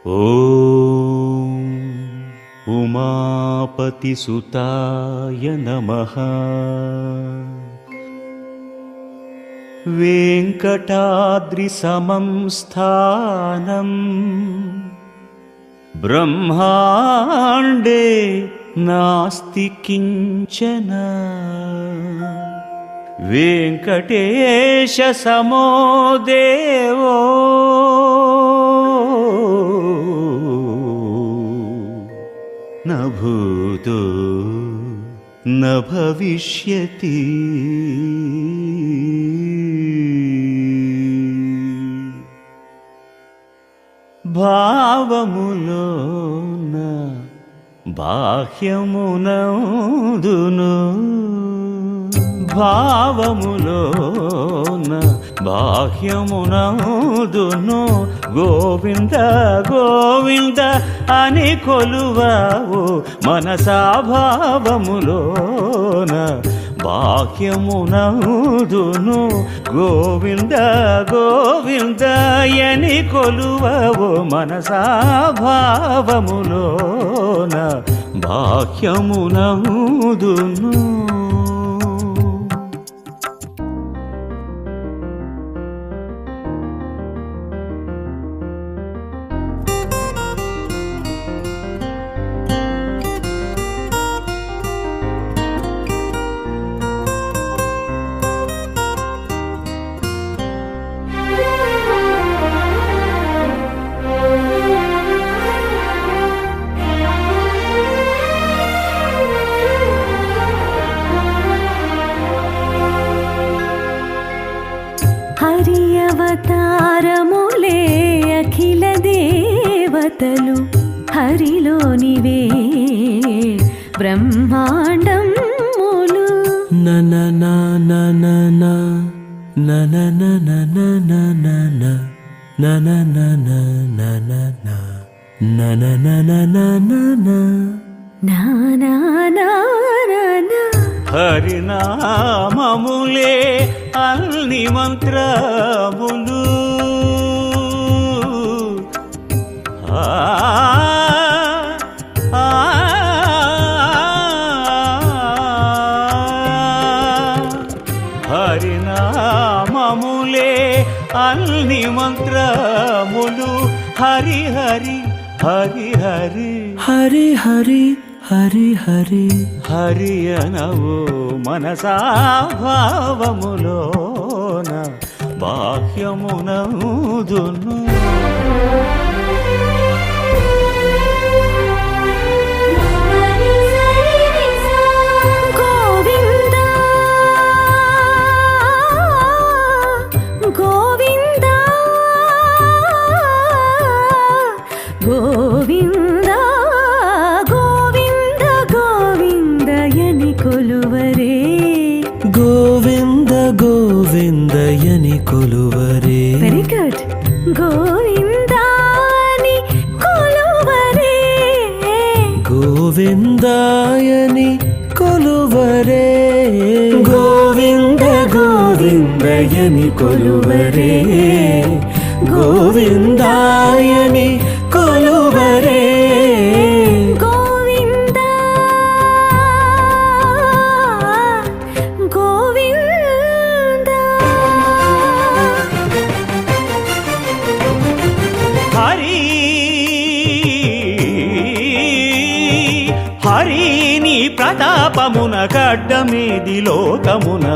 ఓం ఉమాపతిసుతాయ నమః. వెంకటాద్రి సమం స్థానం బ్రహ్మాండే నాస్తి కించన. వెంకటేశ సమో దేవో న భూతో న భవిష్యతి. భావములోన బాహ్యమునందును, భావములోన బాహ్యమునందును గోవింద గోవింద అని కొలువావు మనసా. భావములోన బాహ్యమునందును గోవింద గోవింద అని కొలువవు మనసా. భావములోన బాహ్యమునందును. హరి అవతారములే అఖిల దేవతలు హరిలోనివే బ్రహ్మాండములు. నన నన నన నన నన నన నన నన నన నన నన నానా హరినామములే అన్ని మంత్రములు. హరినామములే అన్ని మంత్రములు. హరి హరి హరి హరి హరి హరి హరి హరి హరి అనవు మనసా. భావములోన బాహ్యమునందును. గోవింద గోవింద గోవింద గోవింద గోవిందయని కొలువరే. గోవింద గోవిందయని కొలువరే. Very good. గోవిందాని కొలువరే. గోవిందాయని కొలువరే. గోవింద గోవిందయని కొలువరే. గోవిందాయని కొలువరే. గోవింద గోవింద. హరి హరి నీ ప్రతాపమున గడ్డమేది లోకమున.